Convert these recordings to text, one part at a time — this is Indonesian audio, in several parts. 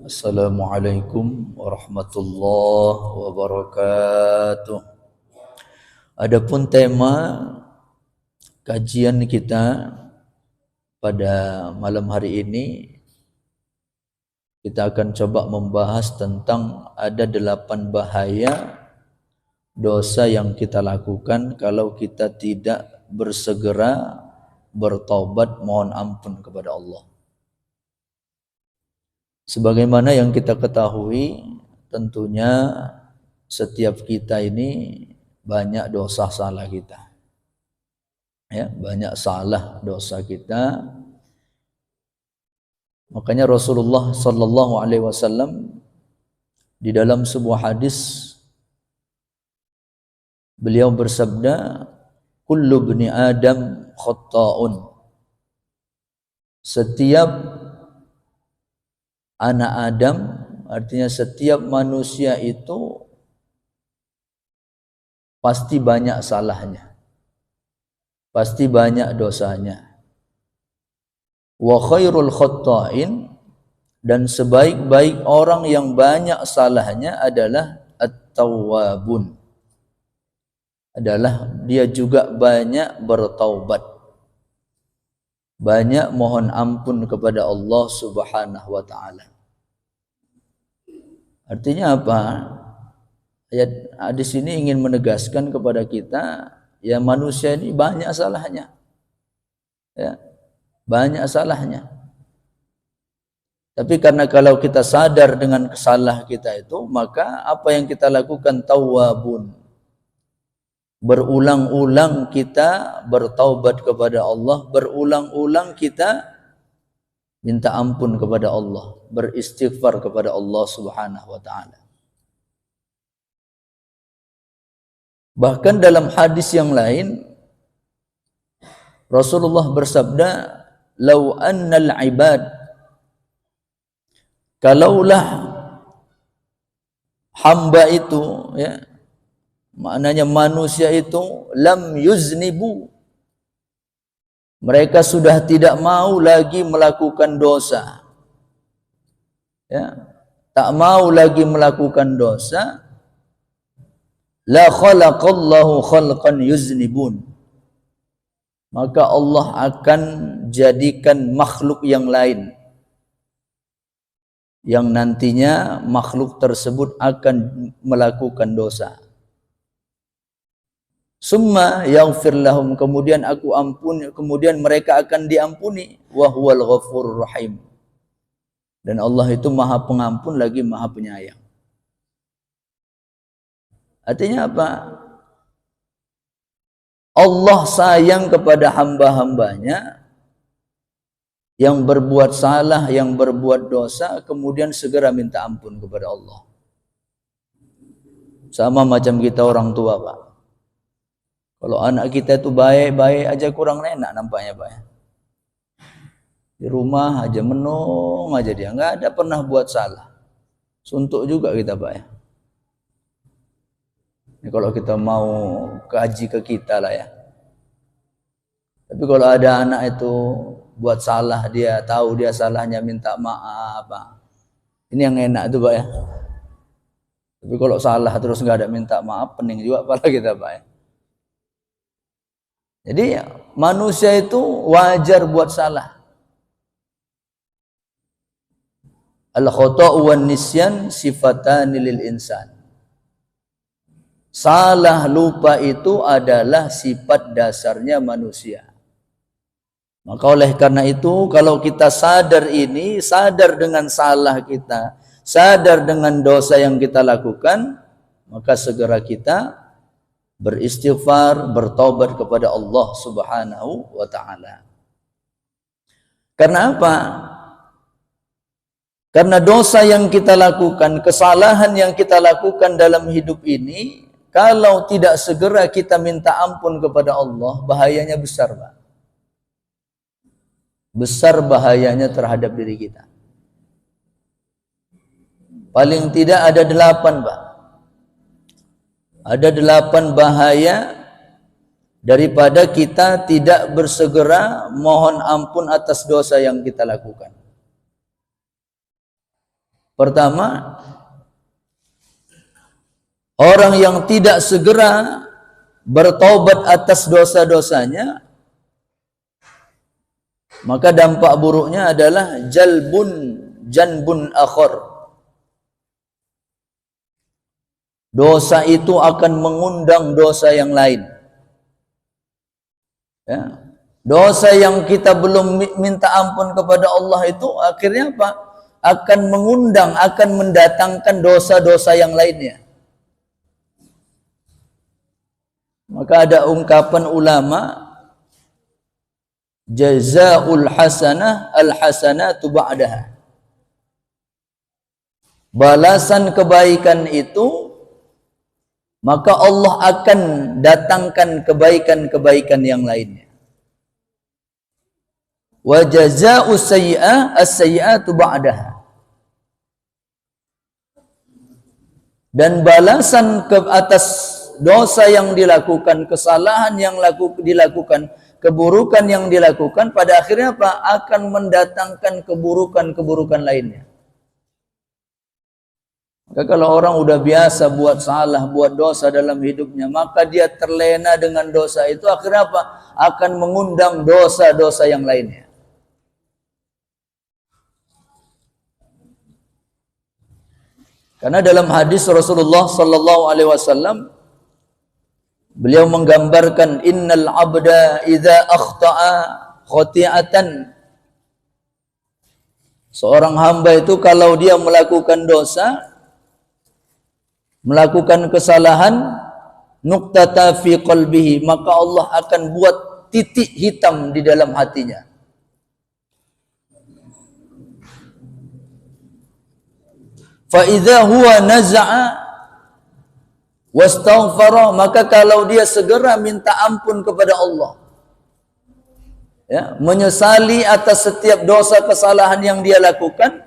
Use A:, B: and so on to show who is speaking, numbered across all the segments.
A: Assalamualaikum warahmatullahi wabarakatuh. Adapun tema kajian kita pada malam hari ini, kita akan coba membahas tentang ada 8 bahaya dosa yang kita lakukan kalau kita tidak bersegera bertaubat mohon ampun kepada Allah. Sebagaimana yang kita ketahui, tentunya setiap kita ini banyak dosa salah kita. Ya, banyak salah dosa kita. Makanya Rasulullah sallallahu alaihi wasallam di dalam sebuah hadis beliau bersabda, "Kullu bni Adam khatta'un." Setiap anak Adam, artinya setiap manusia itu pasti banyak salahnya, pasti banyak dosanya. Wa khairul khatta'in, dan sebaik-baik orang yang banyak salahnya adalah at-tawwabun, adalah dia juga banyak bertaubat, banyak mohon ampun kepada Allah Subhanahu wa taala. Artinya apa? Ayat hadis ini ingin menegaskan kepada kita, ya manusia ini banyak salahnya. Ya, banyak salahnya. Tapi karena kalau kita sadar dengan kesalahan kita itu, maka apa yang kita lakukan tawwabun. Berulang-ulang kita bertaubat kepada Allah, berulang-ulang kita minta ampun kepada Allah, beristighfar kepada Allah Subhanahu wa taala. Bahkan dalam hadis yang lain Rasulullah bersabda, "Lau annal ibad", kalaulah hamba itu, ya, maknanya manusia itu, lam yuznibu, mereka sudah tidak mau lagi melakukan dosa, ya, tak mau lagi melakukan dosa, la khalaqallahu khalqan yuznibun, maka Allah akan jadikan makhluk yang lain yang nantinya makhluk tersebut akan melakukan dosa. Summa yaghfir lahum, kemudian aku ampuni, kemudian mereka akan diampuni, wa huwal ghafurur rahim, dan Allah itu Maha Pengampun lagi Maha Penyayang. Artinya apa? Allah sayang kepada hamba-hambanya yang berbuat salah, yang berbuat dosa, kemudian segera minta ampun kepada Allah. Sama macam kita orang tua, Pak. Kalau anak kita itu baik-baik aja kurang enak nampaknya, Pak. Di rumah aja menung aja dia, nggak ada pernah buat salah. Suntuk juga kita, Pak. Ini kalau kita mau kaji ke kita lah ya. Tapi kalau ada anak itu buat salah, dia tahu dia salahnya minta maaf, Pak. Ini yang enak tuh, Pak ya. Tapi kalau salah terus nggak ada minta maaf, pening juga kepala kita, Pak ya. Jadi manusia itu wajar buat salah. Al-khata'u wan nisyan sifatani lil insan. Salah lupa itu adalah sifat dasarnya manusia. Maka oleh karena itu, kalau kita sadar ini, sadar dengan salah kita, sadar dengan dosa yang kita lakukan, maka segera kita beristighfar, bertobat kepada Allah Subhanahu wa taala. Karena apa? Karena dosa yang kita lakukan, kesalahan yang kita lakukan dalam hidup ini, kalau tidak segera kita minta ampun kepada Allah, bahayanya besar, Pak. Besar bahayanya terhadap diri kita. Paling tidak ada 8, Pak. Ada 8 bahaya daripada kita tidak bersegera mohon ampun atas dosa yang kita lakukan. Pertama, orang yang tidak segera bertobat atas dosa-dosanya, maka dampak buruknya adalah janbun akhar. Dosa itu akan mengundang dosa yang lain. Ya. Dosa yang kita belum minta ampun kepada Allah itu akhirnya apa? Akan mengundang, akan mendatangkan dosa-dosa yang lainnya. Maka ada ungkapan ulama, jazaa'ul hasanah al-hasanatu ba'daha. Balasan kebaikan itu, maka Allah akan datangkan kebaikan-kebaikan yang lainnya. Wa jazaa'us sayyi'ah as-sayyi'atu ba'daha. Dan balasan ke atas dosa yang dilakukan, kesalahan yang dilakukan, keburukan yang dilakukan, pada akhirnya apa? Akan mendatangkan keburukan-keburukan lainnya. Maka kalau orang udah biasa buat salah, buat dosa dalam hidupnya, maka dia terlena dengan dosa itu, akhirnya apa? Akan mengundang dosa-dosa yang lainnya. Karena dalam hadis Rasulullah sallallahu alaihi wasallam, beliau menggambarkan, innal abda idza akhta'a khati'atan, seorang hamba itu kalau dia melakukan dosa, melakukan kesalahan, nuqtata fi qalbihi, maka Allah akan buat titik hitam di dalam hatinya. Fa idza huwa naza'a wastaghfara, maka kalau dia segera minta ampun kepada Allah, ya, menyesali atas setiap dosa kesalahan yang dia lakukan,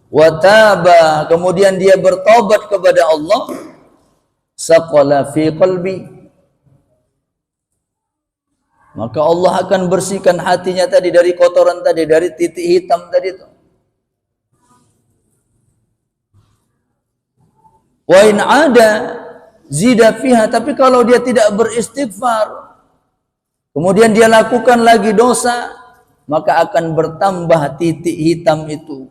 A: wa taba, kemudian dia bertobat kepada Allah, saqala fi qalbi, maka Allah akan bersihkan hatinya tadi dari kotoran tadi, dari titik hitam tadi itu. Wa in ada zida fiha, tapi kalau dia tidak beristighfar, kemudian dia lakukan lagi dosa, maka akan bertambah titik hitam itu.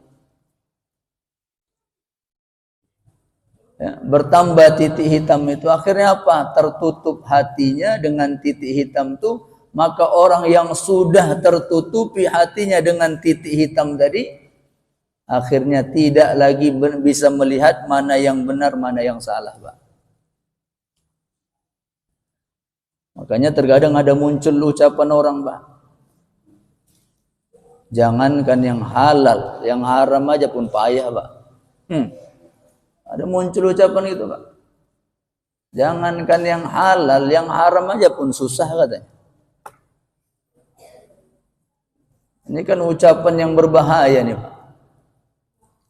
A: Ya, bertambah titik hitam itu, akhirnya apa? Tertutup hatinya dengan titik hitam itu. Maka orang yang sudah tertutupi hatinya dengan titik hitam tadi, akhirnya tidak lagi bisa melihat mana yang benar, mana yang salah, Pak. Makanya terkadang ada muncul ucapan orang, Pak, jangankan yang halal, yang haram aja pun payah, Pak. Ada muncul ucapan itu, Pak. Jangankan yang halal, yang haram aja pun susah katanya. Ini kan ucapan yang berbahaya nih, Pak.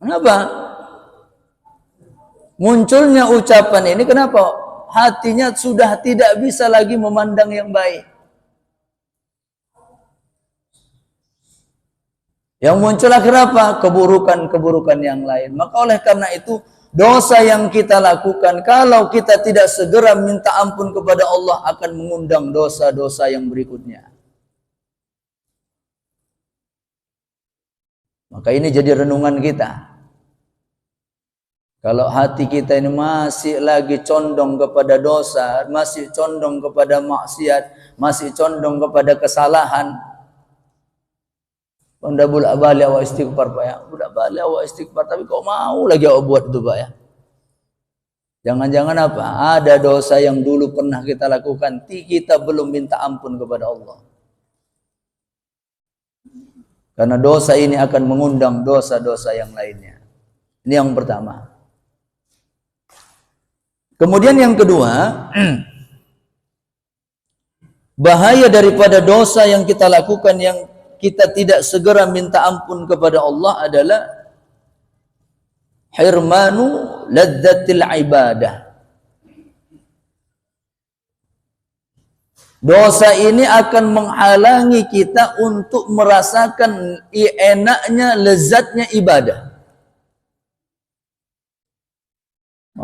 A: Kenapa? Munculnya ucapan ini, kenapa? Hatinya sudah tidak bisa lagi memandang yang baik. Yang muncul akhirnya apa? Keburukan-keburukan yang lain. Maka oleh karena itu, dosa yang kita lakukan, kalau kita tidak segera minta ampun kepada Allah, akan mengundang dosa-dosa yang berikutnya. Maka ini jadi renungan kita. Kalau hati kita ini masih lagi condong kepada dosa, masih condong kepada maksiat, masih condong kepada kesalahan, udah bolak-balik awak istighfar, Pak ya. Bolak-balik awak istighfar, tapi kok mau lagi awak buat itu, Pak ya. Jangan-jangan apa? Ada dosa yang dulu pernah kita lakukan, kita belum minta ampun kepada Allah. Karena dosa ini akan mengundang dosa-dosa yang lainnya. Ini yang pertama. Kemudian yang kedua, bahaya daripada dosa yang kita lakukan yang kita tidak segera minta ampun kepada Allah adalah hirmanu ladzatil ibadah. Dosa ini akan menghalangi kita untuk merasakan enaknya, lezatnya ibadah.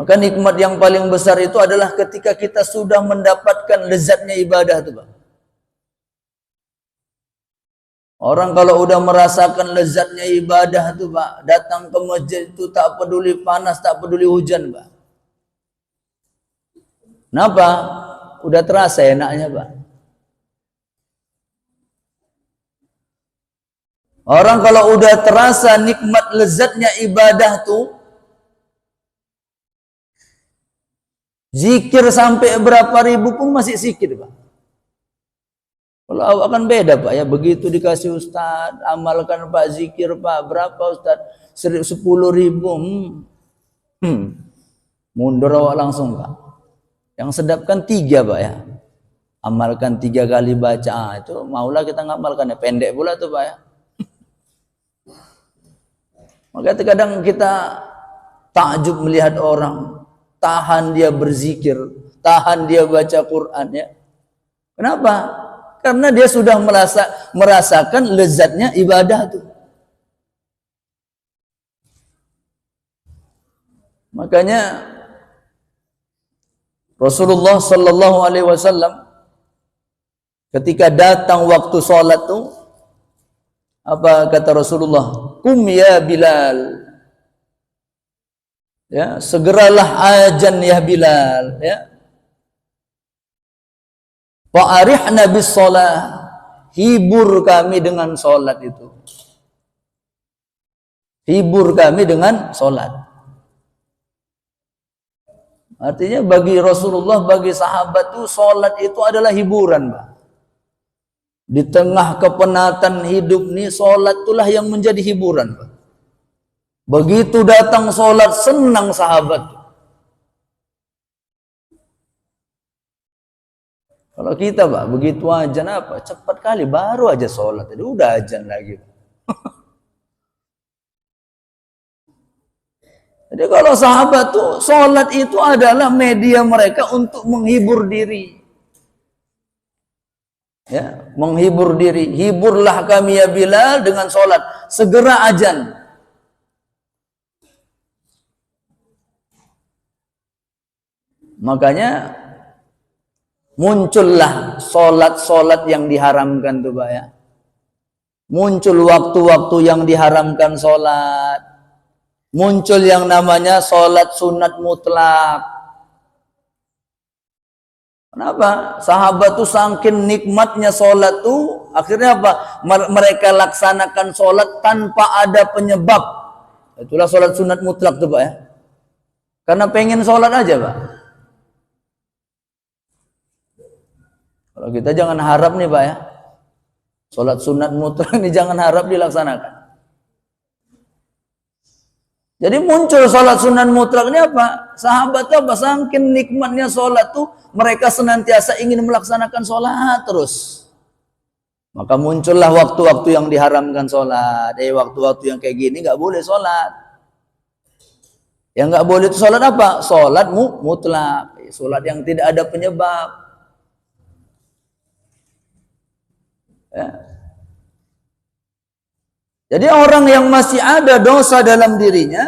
A: Maka nikmat yang paling besar itu adalah ketika kita sudah mendapatkan lezatnya ibadah itu, Pak. Orang kalau udah merasakan lezatnya ibadah itu, Pak, datang ke masjid itu tak peduli panas, tak peduli hujan, Pak. Kenapa? Udah terasa enaknya, Pak. Orang kalau udah terasa nikmat lezatnya ibadah tuh, zikir sampai berapa ribu pun masih zikir, Pak. Kalau awak kan beda, Pak, ya. Begitu dikasih Ustaz, amalkan Pak zikir, Pak. Berapa Ustaz? 10.000. Mundur awak langsung, Pak. Yang sedap kan 3, Pak, ya. Amalkan 3 kali baca. Itu maulah kita ngamalkan, ya. Pendek pula tuh, Pak, ya. Maka kadang kita takjub melihat orang, tahan dia berzikir, tahan dia baca Quran, ya. Kenapa? Karena dia sudah merasakan lezatnya ibadah itu. Makanya Rasulullah sallallahu alaihi wasallam ketika datang waktu sholat tuh, apa kata Rasulullah? Kum ya Bilal. Ya, segeralah azan ya Bilal, ya. Fa'arihna bis shalah. Hibur kami dengan salat itu. Hibur kami dengan salat. Artinya bagi Rasulullah, bagi sahabat itu salat itu adalah hiburan, Pak. Di tengah kepenatan hidup nih, salat itulah yang menjadi hiburan, Pak. Begitu datang salat, senang sahabat. Kalau kita, Pak, begitu azan apa? Cepat kali, baru aja sholat, jadi udah azan lagi. Jadi kalau sahabat tuh, sholat itu adalah media mereka untuk menghibur diri. Ya, menghibur diri. Hiburlah kami ya Bilal dengan sholat. Segera azan. Makanya muncullah solat-solat yang diharamkan tuh, Pak, ya. Muncul waktu-waktu yang diharamkan solat. Muncul yang namanya solat sunat mutlak. Kenapa? Sahabat tuh saking nikmatnya solat tuh, akhirnya apa? Mereka laksanakan solat tanpa ada penyebab. Itulah solat sunat mutlak tuh, Pak, ya. Karena pengen solat aja, Pak. Kalau kita jangan harap nih, Pak, ya. Sholat sunat mutlak ini jangan harap dilaksanakan. Jadi muncul sholat sunat mutlak ini apa? Sahabat apa? Saking nikmatnya sholat tuh, mereka senantiasa ingin melaksanakan sholat terus. Maka muncullah waktu-waktu yang diharamkan sholat. Waktu-waktu yang kayak gini nggak boleh sholat. Yang nggak boleh itu sholat apa? Sholat mutlak. Sholat yang tidak ada penyebab. Ya. Jadi orang yang masih ada dosa dalam dirinya,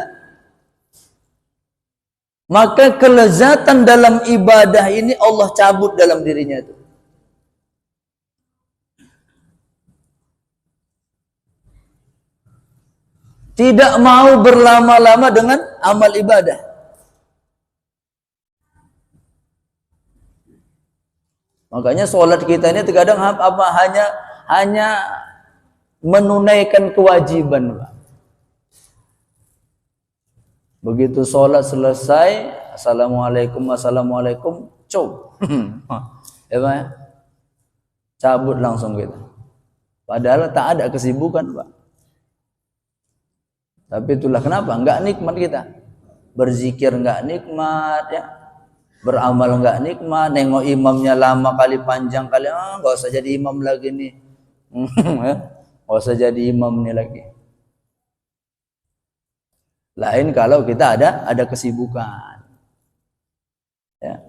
A: maka kelezatan dalam ibadah ini Allah cabut dalam dirinya itu. Tidak mau berlama-lama dengan amal ibadah. Makanya sholat kita ini terkadang apa hanya menunaikan kewajiban, Pak. Begitu sholat selesai, assalamualaikum, cuk. Ya, Pak, ya? Cabut langsung gitu. Padahal tak ada kesibukan, Pak. Tapi itulah kenapa enggak nikmat kita. Berzikir enggak nikmat, ya. Beramal enggak nikmat, nengok imamnya lama kali panjang kali, enggak usah jadi imam lagi nih. Enggak usah jadi imam nih lagi. Lain kalau kita ada kesibukan. Ya.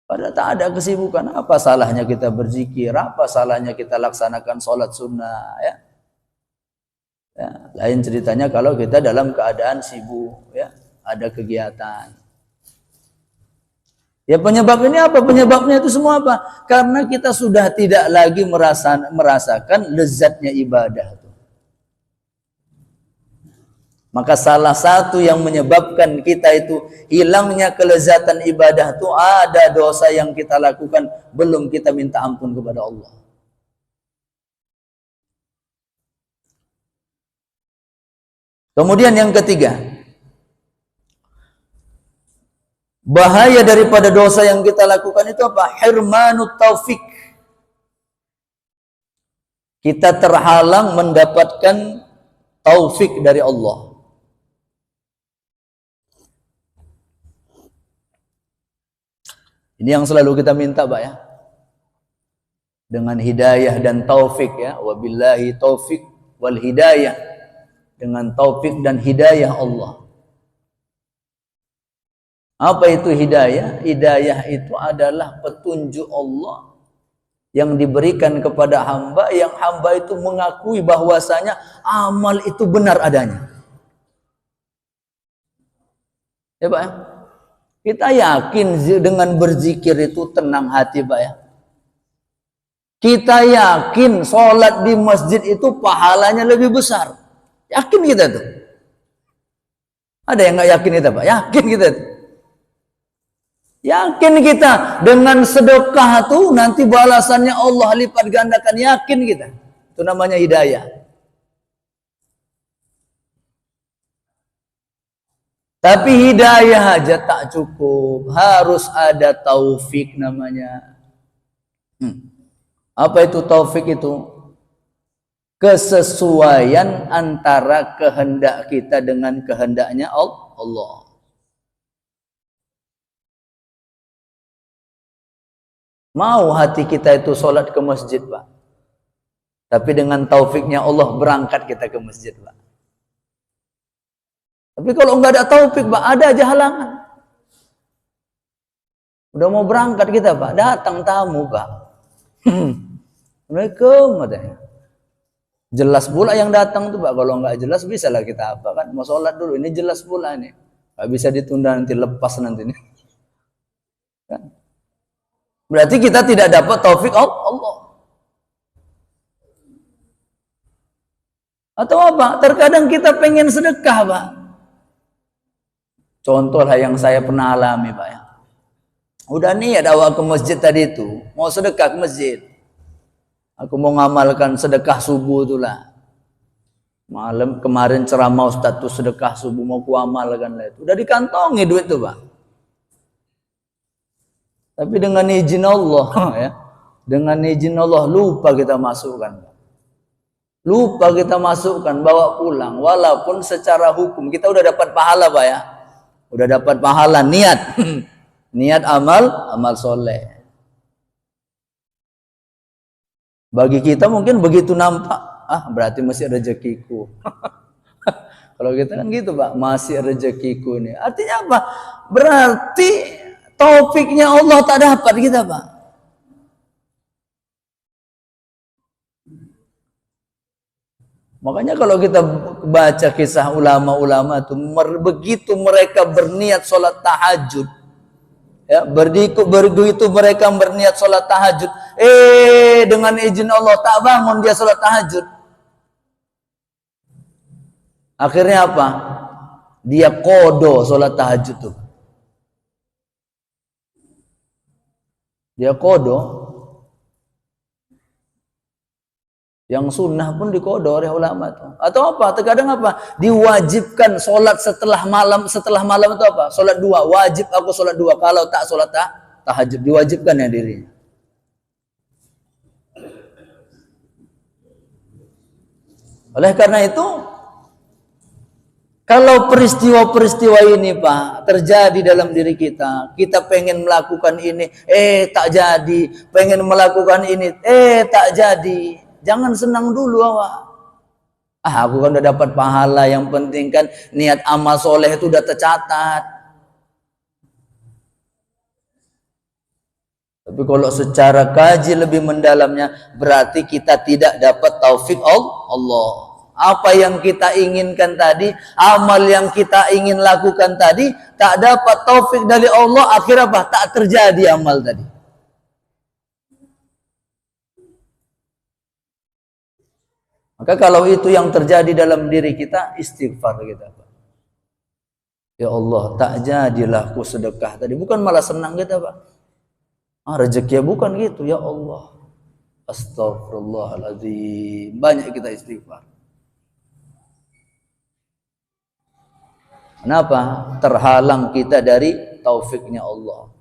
A: Padahal tak ada kesibukan, apa salahnya kita berzikir, apa salahnya kita laksanakan sholat sunnah, ya. Ya, lain ceritanya kalau kita dalam keadaan sibuk, ya, ada kegiatan. Ya penyebab ini apa? Penyebabnya itu semua apa? Karena kita sudah tidak lagi merasakan lezatnya ibadah. Maka salah satu yang menyebabkan kita itu hilangnya kelezatan ibadah itu ada dosa yang kita lakukan belum kita minta ampun kepada Allah. Kemudian yang ketiga, bahaya daripada dosa yang kita lakukan itu apa? Hirmanut taufik. Kita terhalang mendapatkan taufik dari Allah. Ini yang selalu kita minta, Pak, ya. Dengan hidayah dan taufik, ya. Wabillahi taufik wal hidayah. Dengan taufik dan hidayah Allah. Apa itu hidayah? Hidayah itu adalah petunjuk Allah yang diberikan kepada hamba, yang hamba itu mengakui bahwasanya amal itu benar adanya. Ya, Pak, ya? Kita yakin dengan berzikir itu tenang hati, Pak, ya. Kita yakin sholat di masjid itu pahalanya lebih besar. Yakin kita tuh. Ada yang nggak yakin kita, Pak? Yakin kita tuh. Yakin kita dengan sedekah tuh nanti balasannya Allah lipat gandakan. Yakin kita. Itu namanya hidayah. Tapi hidayah aja tak cukup, harus ada taufik namanya. Apa itu taufik itu? Kesesuaian antara kehendak kita dengan kehendaknya Allah. Mau hati kita itu sholat ke masjid, Pak. Tapi dengan taufiknya Allah berangkat kita ke masjid, Pak. Tapi kalau nggak ada taufik, Pak, ada aja halangan. Udah mau berangkat kita, Pak, datang tamu, Pak. Assalamualaikum, katanya. Jelas pula yang datang tuh, Pak. Kalau nggak jelas bisa lah kita apa kan? Mau sholat dulu, ini jelas pula nih. Nggak bisa ditunda nanti, lepas nanti nih. Kan? Berarti kita tidak dapat taufik Allah. Atau apa? Terkadang kita pengen sedekah, Pak. Contoh lah yang saya pernah alami, Pak, ya. Udah niat awal ke masjid tadi itu, mau sedekah ke masjid. Aku mau ngamalkan sedekah subuh itulah. Malam kemarin ceramah Ustaz tuh sedekah subuh mau ku amalkan lah itu. Udah dikantongi duit tuh, Pak. Tapi dengan izin Allah, ya. Dengan izin Allah lupa kita masukkan. Lupa kita masukkan, bawa pulang. Walaupun secara hukum kita udah dapat pahala, Pak, ya. Udah dapat pahala niat. Niat amal soleh. Bagi kita mungkin begitu nampak, berarti masih rezekiku. Kalau kita kan gitu, Pak, masih rezekiku nih. Artinya apa? Berarti taufiknya Allah tak dapat kita, Pak. Makanya kalau kita baca kisah ulama-ulama itu, begitu mereka berniat sholat tahajud, ya, begitu mereka berniat sholat tahajud, dengan izin Allah tak bangun dia sholat tahajud. Akhirnya apa? Dia kodo sholat tahajud tuh. Dia kodo. Yang sunnah pun dikodo oleh ulama itu. Atau apa? Terkadang apa? Diwajibkan sholat setelah malam itu apa? Sholat dua. Wajib aku sholat dua. Kalau tak sholat tahajud. Diwajibkan ya dirinya. Oleh karena itu, kalau peristiwa-peristiwa ini, Pak, terjadi dalam diri kita, kita pengen melakukan ini, tak jadi. Pengen melakukan ini, tak jadi. Jangan senang dulu, awak. Aku kan udah dapat pahala, yang penting kan niat amal soleh itu udah tercatat. Tapi kalau secara kaji lebih mendalamnya, berarti kita tidak dapat taufik Allah. Apa yang kita inginkan tadi, amal yang kita ingin lakukan tadi, tak dapat taufik dari Allah, akhirnya apa? Tak terjadi amal tadi. Maka kalau itu yang terjadi dalam diri kita, istighfar kita. Ya Allah, tak jadilah aku sedekah tadi. Bukan malah senang kita, Pak. Rezeki bukan gitu, ya Allah. Astagfirullahaladzim. Banyak kita istighfar. Kenapa? Terhalang kita dari taufiknya Allah.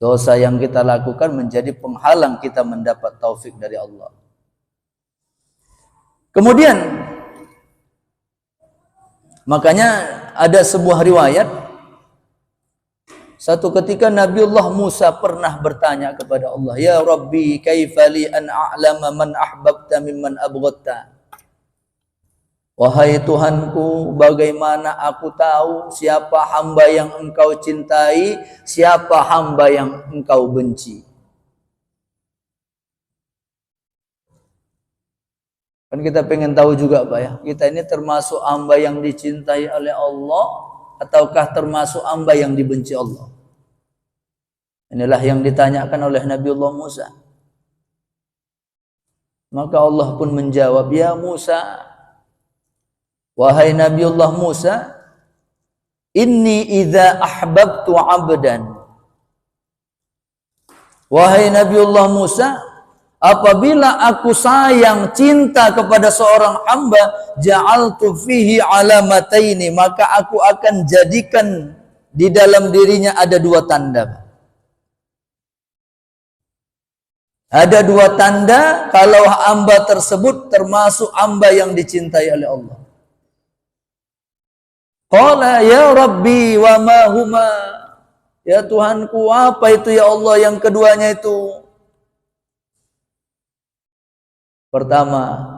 A: Dosa yang kita lakukan menjadi penghalang kita mendapat taufik dari Allah. Kemudian, makanya ada sebuah riwayat, satu ketika Nabiullah Musa pernah bertanya kepada Allah, Ya Rabbi, kaifali an a'lama man ahbabta mimman abghadta. Wahai Tuhanku, bagaimana aku tahu siapa hamba yang engkau cintai, siapa hamba yang engkau benci. Kan kita pengen tahu juga, Pak ya, kita ini termasuk hamba yang dicintai oleh Allah, ataukah termasuk hamba yang dibenci Allah? Inilah yang ditanyakan oleh Nabiullah Musa. Maka Allah pun menjawab, Ya Musa, wahai Nabiullah Musa, inni idza ahbabtu abdan. Wahai Nabiullah Musa, apabila aku sayang cinta kepada seorang hamba, ja'altu fihi alamataini, maka aku akan jadikan di dalam dirinya ada dua tanda. Ada dua tanda kalau hamba tersebut termasuk hamba yang dicintai oleh Allah. Qala ya Rabbi wa ma huma. Ya Tuhanku, apa itu ya Allah yang keduanya itu? Pertama,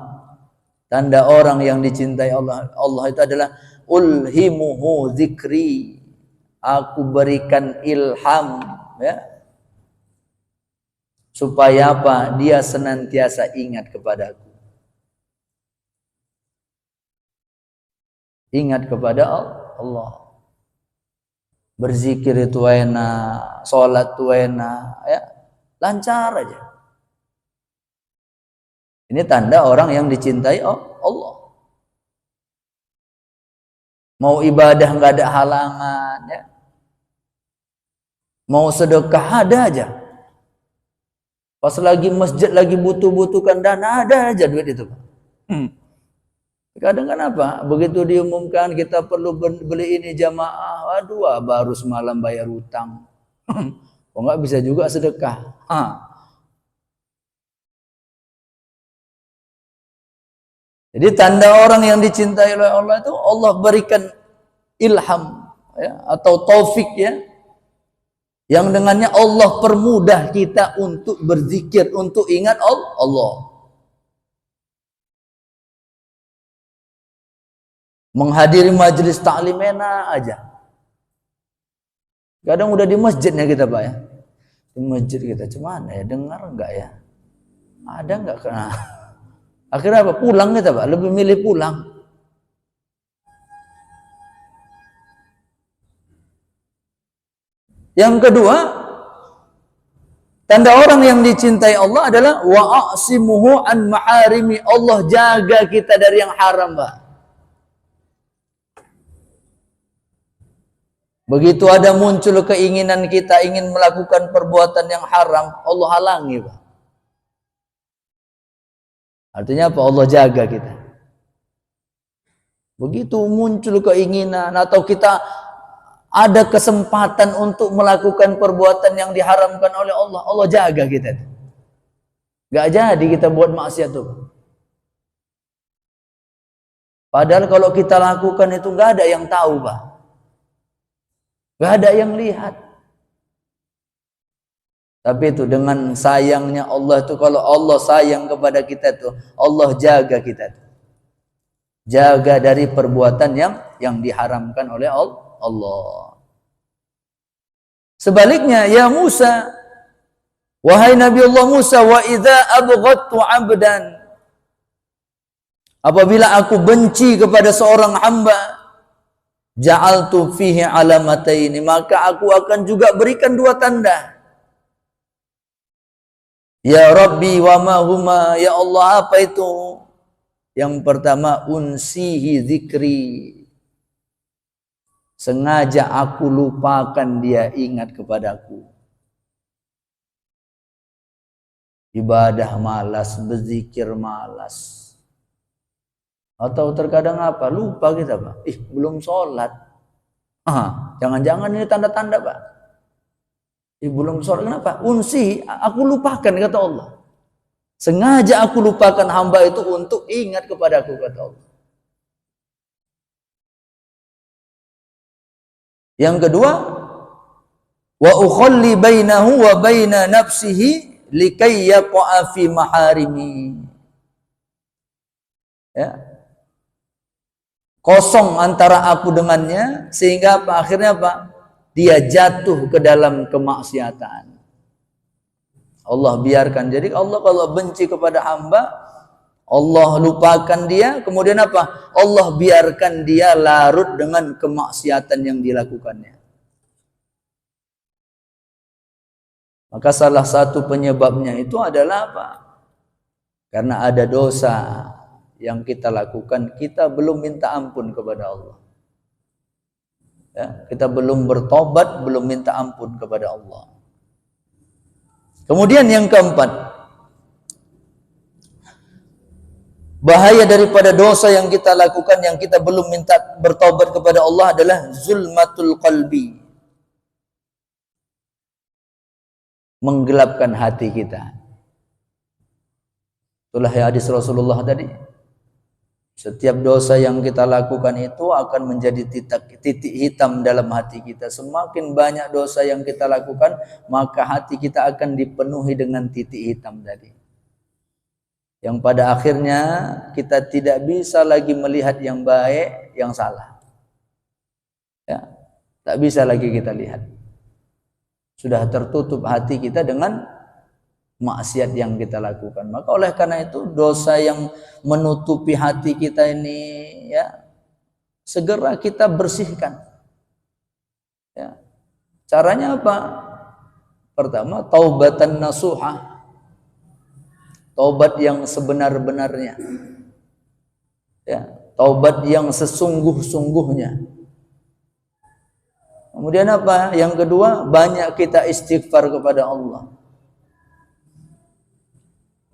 A: tanda orang yang dicintai Allah itu adalah ulhimuhu zikri. Aku berikan ilham, ya. Supaya apa? Dia senantiasa ingat kepadaku. Ingat kepada Allah. Berzikir itu enak, sholat itu enak, ya. Lancar aja. Ini tanda orang yang dicintai Allah. Mau ibadah nggak ada halangan, ya. Mau sedekah ada aja. Pas lagi masjid lagi butuh-butuhkan dana, ada aja duit itu. Kadang kenapa? Begitu diumumkan kita perlu beli ini jamaah, aduh baru semalam bayar utang. Kok nggak bisa juga sedekah? Jadi tanda orang yang dicintai oleh Allah itu Allah berikan ilham, ya, atau taufik, ya, yang dengannya Allah permudah kita untuk berzikir, untuk ingat Allah. Menghadiri majelis taklim enak aja. Kadang udah di masjidnya kita, Pak ya. Di masjid kita cuman ya, dengar enggak ya? Ada enggak? Akhirnya apa? Pulang kita, Pak. Lebih milih pulang. Yang kedua, tanda orang yang dicintai Allah adalah wa'asimuhu an maharimi. Allah jaga kita dari yang haram, Pak. Begitu ada muncul keinginan kita ingin melakukan perbuatan yang haram, Allah halangi, Pak. Artinya apa? Allah jaga kita. Begitu muncul keinginan atau kita ada kesempatan untuk melakukan perbuatan yang diharamkan oleh Allah, Allah jaga kita. Gak jadi kita buat maksiat tuh. Padahal kalau kita lakukan itu gak ada yang tahu, Pak. Gak ada yang lihat. Tapi itu dengan sayangnya Allah itu, kalau Allah sayang kepada kita tuh, Allah jaga kita tuh. Jaga dari perbuatan yang diharamkan oleh Allah. Sebaliknya, ya Musa, wahai Nabi Allah Musa, wa idza abghadtu 'abdan, Apabila aku benci kepada seorang hamba, ja'altu fihi alamataini, maka aku akan juga berikan dua tanda. Ya Rabbi wa ma huma, ya Allah apa itu? Yang pertama, unsihi zikri, sengaja aku lupakan dia ingat kepadaku. Ibadah malas, berzikir malas. Atau terkadang apa? Lupa kita, Pak. Belum sholat. Jangan-jangan ini tanda-tanda, Pak. Belum sholat, kenapa? Unsi, aku lupakan, kata Allah. Sengaja aku lupakan hamba itu untuk ingat kepadaku, kata Allah. Yang kedua, wa ukhalli bainahu wa baina nafsihi likai yaqa'a fi maharimi. Ya. Kosong antara aku dengannya, sehingga apa? Akhirnya apa? Dia jatuh ke dalam kemaksiatan. Allah biarkan. Jadi Allah kalau benci kepada hamba, Allah lupakan dia, kemudian apa? Allah biarkan dia larut dengan kemaksiatan yang dilakukannya. Maka salah satu penyebabnya itu adalah apa? Karena ada dosa yang kita lakukan, kita belum minta ampun kepada Allah. Ya, kita belum bertobat, belum minta ampun kepada Allah. Kemudian yang keempat, bahaya daripada dosa yang kita lakukan, yang kita belum minta bertobat kepada Allah adalah zulmatul qalbi, menggelapkan hati kita. Itulah hadis Rasulullah tadi. Setiap dosa yang kita lakukan itu akan menjadi titik hitam dalam hati kita. Semakin banyak dosa yang kita lakukan, maka hati kita akan dipenuhi dengan titik hitam tadi. Yang pada akhirnya kita tidak bisa lagi melihat yang baik, yang salah. Ya, tak bisa lagi kita lihat. Sudah tertutup hati kita dengan maksiat yang kita lakukan. Maka oleh karena itu dosa yang menutupi hati kita ini, ya, segera kita bersihkan. Ya. Caranya apa? Pertama, taubatan nasuha, taubat yang sebenar-benarnya. Ya, taubat yang sesungguh-sungguhnya. Kemudian apa? Yang kedua, banyak kita istighfar kepada Allah.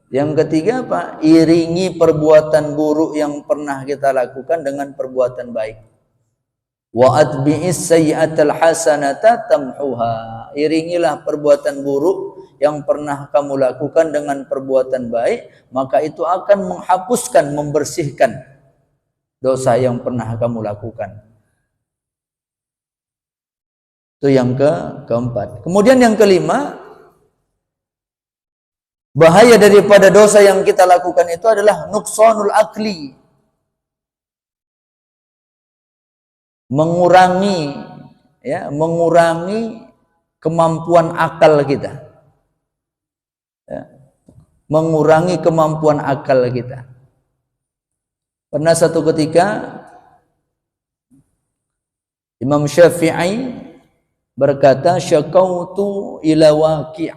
A: Yang ketiga apa? Iringi perbuatan buruk yang pernah kita lakukan dengan perbuatan baik. Wa atbi'is sayyi'atal hasanata tamhuha. Iringilah perbuatan buruk yang pernah kamu lakukan dengan perbuatan baik, maka itu akan menghapuskan, membersihkan dosa yang pernah kamu lakukan. Itu yang keempat. Kemudian yang kelima, bahaya daripada dosa yang kita lakukan itu adalah nuqsanul akli, mengurangi kemampuan akal kita, ya, mengurangi kemampuan akal kita. Pernah satu ketika Imam Syafi'i berkata, syakautu ila Waqi',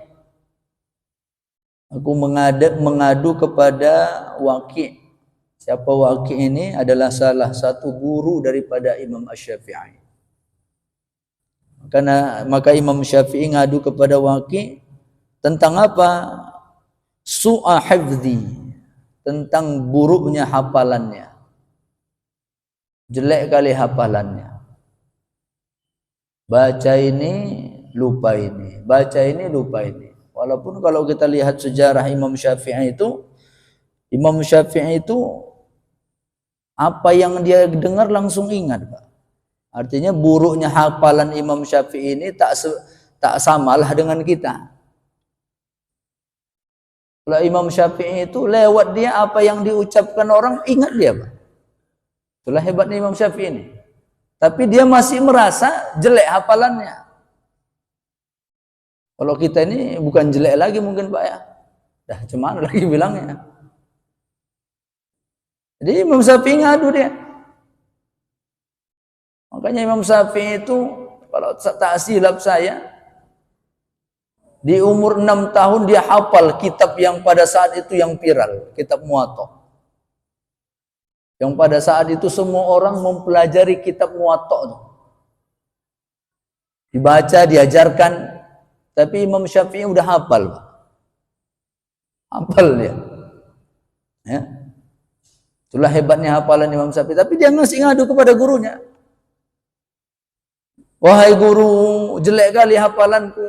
A: aku mengadu kepada Waqi'. Siapa Waqi' ini? Adalah salah satu guru daripada Imam Asy-Syafi'i. Maka Imam Syafi'i ngadu kepada Waqi' tentang apa? Su'a hifdzi, tentang buruknya hafalannya. Jelek kali hafalannya. Baca ini, lupa ini. Baca ini, lupa ini. Walaupun kalau kita lihat sejarah Imam Syafi'i itu apa yang dia dengar langsung ingat, Pak. Artinya buruknya hafalan Imam Syafi'i ini tak samalah dengan kita. Kalau Imam Syafi'i itu lewat dia apa yang diucapkan orang ingat dia, Pak. Itulah hebatnya Imam Syafi'i ini. Tapi dia masih merasa jelek hafalannya. Kalau kita ini bukan jelek lagi mungkin, Pak, ya. Dah cuman lagi bilangnya. Jadi Imam Syafi'i ngadu dia. Makanya Imam Syafi'i itu kalau tak silap saya di umur 6 tahun dia hafal kitab yang pada saat itu yang viral, kitab Muwatta. Yang pada saat itu semua orang mempelajari kitab Muwatta. Dibaca, diajarkan, tapi Imam Syafi'i udah hafal. Hafal dia. Ya. Itulah hebatnya hafalan Imam Syafi'i, tapi dia masih ngadu kepada gurunya. Wahai guru, jelek kali hafalanku.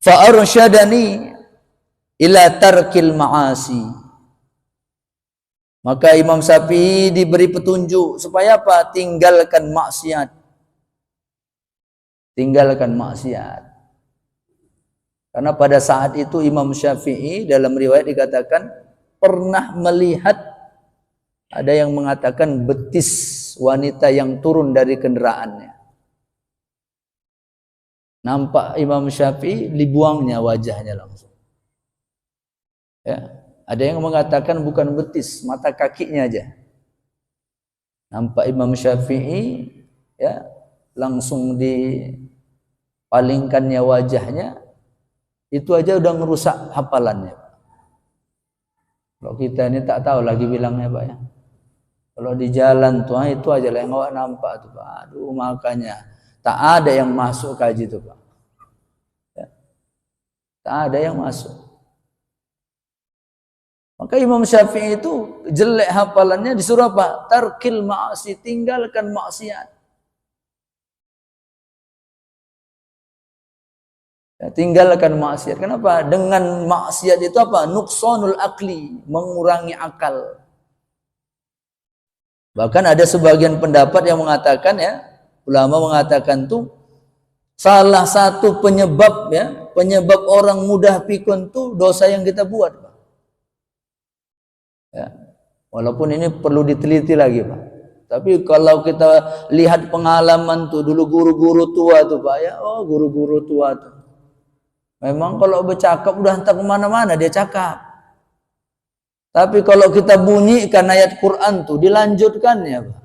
A: Fa'arsyadani ila tarkil ma'asi. Maka Imam Syafi'i diberi petunjuk supaya apa? Tinggalkan maksiat. Tinggalkan maksiat. Karena pada saat itu Imam Syafi'i dalam riwayat dikatakan pernah melihat ada yang mengatakan betis wanita yang turun dari kendaraannya. Nampak Imam Syafi'i, dibuangnya wajahnya langsung. Ya, ada yang mengatakan bukan betis, mata kakinya aja. Nampak Imam Syafi'i, ya, langsung dipalingkannya wajahnya, itu aja udah merusak hafalannya. Kalau kita ini tak tahu lagi bilangnya Pak ya. Kalau di jalan tuh itu aja lah yang awak nampak tuh Pak. Aduh, makanya tak ada yang masuk kaji itu Pak. Ya. Tak ada yang masuk. Maka Imam Syafi'i itu jelek hafalannya, disuruh apa? Tarkil ma'asi, tinggalkan maksiat. Ya, tinggalkan maksiat. Kenapa? Dengan maksiat itu apa? Nuqsanul akli, mengurangi akal. Bahkan ada sebagian pendapat yang mengatakan, ya, ulama mengatakan tuh salah satu penyebab, ya, penyebab orang mudah pikun tuh dosa yang kita buat, Pak. Ya. Walaupun ini perlu diteliti lagi, Pak. Tapi kalau kita lihat pengalaman tuh dulu guru-guru tua tuh, Pak, ya, oh guru-guru tua tuh. Memang kalau bercakap udah entah kemana-mana dia cakap. Tapi kalau kita bunyikan ayat Quran tuh dilanjutkan ya, Pak.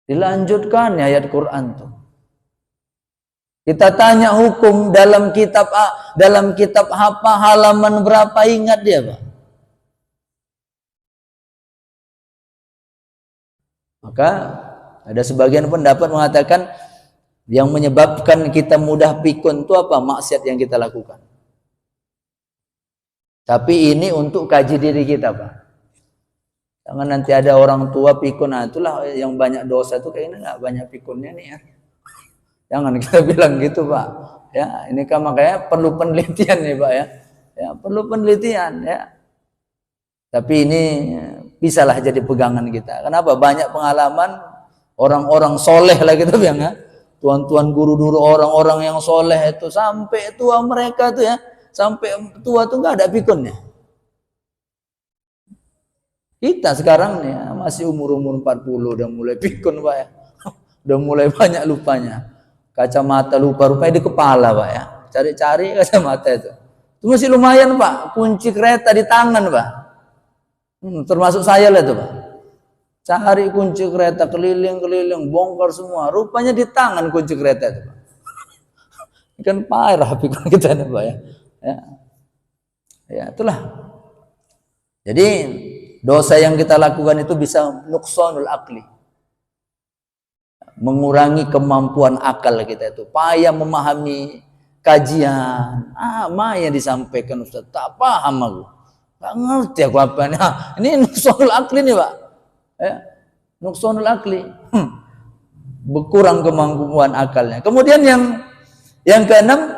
A: Dilanjutkan ya ayat Quran tuh. Kita tanya hukum dalam kitab apa halaman berapa, ingat dia, Pak. Maka ada sebagian pendapat mengatakan yang menyebabkan kita mudah pikun itu apa? Maksiat yang kita lakukan. Tapi ini untuk kaji diri kita, Pak. Jangan nanti ada orang tua pikun, nah itulah yang banyak dosa itu kayaknya nggak banyak pikunnya nih ya. Jangan kita bilang gitu, Pak. Ya, ini kan makanya perlu penelitian nih, Pak ya. Ya, perlu penelitian ya. Tapi ini bisalah jadi pegangan kita. Kenapa? Banyak pengalaman orang-orang soleh lah kita bilang ya. Tuan-tuan guru-guru orang-orang yang soleh itu sampai tua mereka tuh ya, sampai tua tuh nggak ada pikunnya. Kita sekarang nih ya, masih umur-umur 40 udah mulai pikun, Pak ya. Udah mulai banyak lupanya. Kacamata lupa rupanya di kepala, Pak ya. Cari-cari kacamata itu. Itu masih lumayan, Pak. Kunci kereta di tangan, Pak. Termasuk saya lah itu, Pak. Cari kunci kereta keliling-keliling, bongkar semua. Rupanya di tangan kunci kereta itu, Pak. Kan parah pikun kita nih, Pak ya. Ya, itulah. Jadi dosa yang kita lakukan itu bisa nuqsanul akli, mengurangi kemampuan akal kita itu. Payah memahami kajian, yang disampaikan Ustaz, tak paham aku, tak ngerti aku apa ini. Ini nuqsanul akli nih, Pak. Ya, nuqsanul akli, berkurang kemampuan akalnya. Kemudian yang keenam,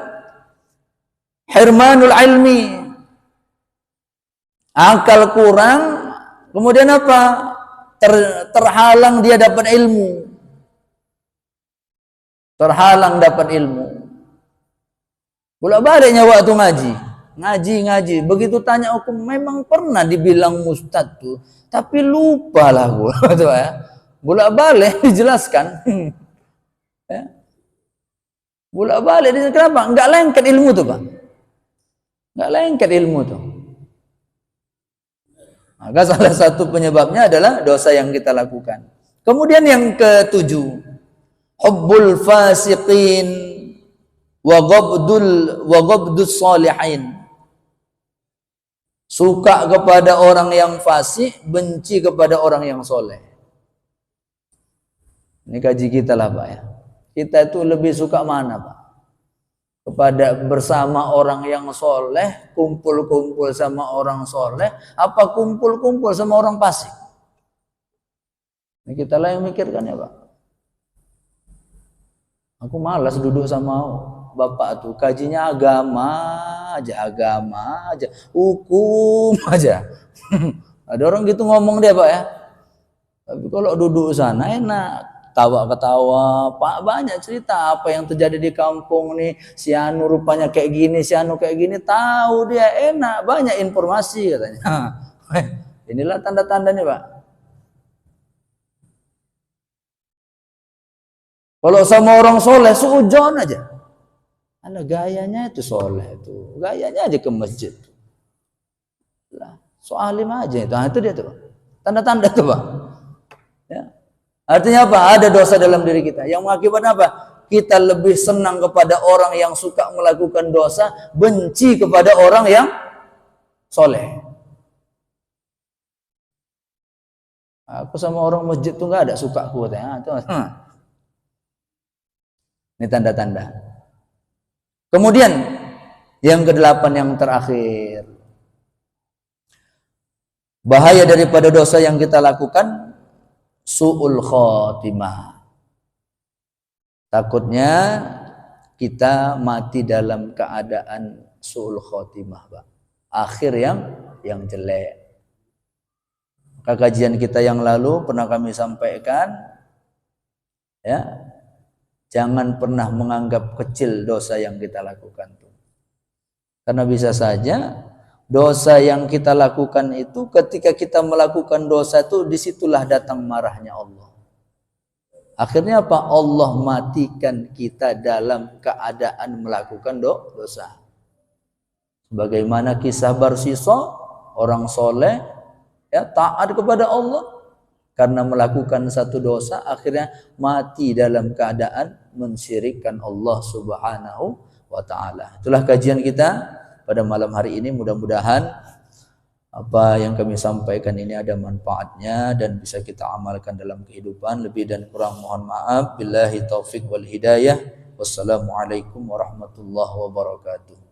A: hirmanul ilmi, akal kurang. Kemudian apa? Terhalang dia dapat ilmu. Terhalang dapat ilmu. Bolak-baliknya waktu ngaji. Begitu tanya hukum, memang pernah dibilang Ustadz tuh, tapi lupa lah gua. Ya. Bolak-balik dijelaskan. Ya. Bolak-balik dijelaskan, kenapa? Enggak lengket ilmu tuh, Pak. Enggak lengket ilmu tuh. Maka salah satu penyebabnya adalah dosa yang kita lakukan. Kemudian yang ketujuh, hubbul fasiqin wa ghabdus salihin. Suka kepada orang yang fasik, benci kepada orang yang soleh. Ini kaji kita lah Pak ya. Kita itu lebih suka mana Pak? Kepada bersama orang yang soleh, kumpul-kumpul sama orang soleh, apa kumpul-kumpul sama orang fasik? Ini kita lah yang mikirkan ya Pak. Aku malas duduk sama Bapak tuh, kajinya agama aja, hukum aja. Ada orang gitu ngomong dia Pak ya. Tapi kalau duduk sana enak, tawa-ketawa, Pak banyak cerita apa yang terjadi di kampung nih, si Anu rupanya kayak gini, si Anu kayak gini, tahu dia enak, banyak informasi katanya. Inilah tanda-tandanya Pak. Kalau sama orang soleh, sujon aja. Ada gayanya itu soleh itu, gayanya aja ke masjid. Lah, so alim aja itu. Nah, itu dia tuh. Tanda-tanda tuh, Pak. Ya. Artinya apa? Ada dosa dalam diri kita. Yang mengakibatkan apa? Kita lebih senang kepada orang yang suka melakukan dosa, benci kepada orang yang soleh. Aku sama orang masjid tuh nggak ada suka kuatnya. Ini tanda-tanda. Kemudian yang kedelapan yang terakhir, bahaya daripada dosa yang kita lakukan, su'ul khotimah. Takutnya kita mati dalam keadaan su'ul khotimah, Pak. Akhir yang jelek. Maka kajian kita yang lalu pernah kami sampaikan, ya, jangan pernah menganggap kecil dosa yang kita lakukan tuh. Karena bisa saja dosa yang kita lakukan itu, ketika kita melakukan dosa itu, disitulah datang marahnya Allah. Akhirnya apa? Allah matikan kita dalam keadaan melakukan dosa. Bagaimana kisah Barsisa, orang soleh, ya, taat kepada Allah, karena melakukan satu dosa, akhirnya mati dalam keadaan mensyirikkan Allah Subhanahu wa ta'ala. Itulah kajian kita pada malam hari ini. Mudah-mudahan apa yang kami sampaikan ini ada manfaatnya dan bisa kita amalkan dalam kehidupan. Lebih dan kurang mohon maaf. Billahi taufik wal hidayah. Wassalamualaikum warahmatullahi wabarakatuh.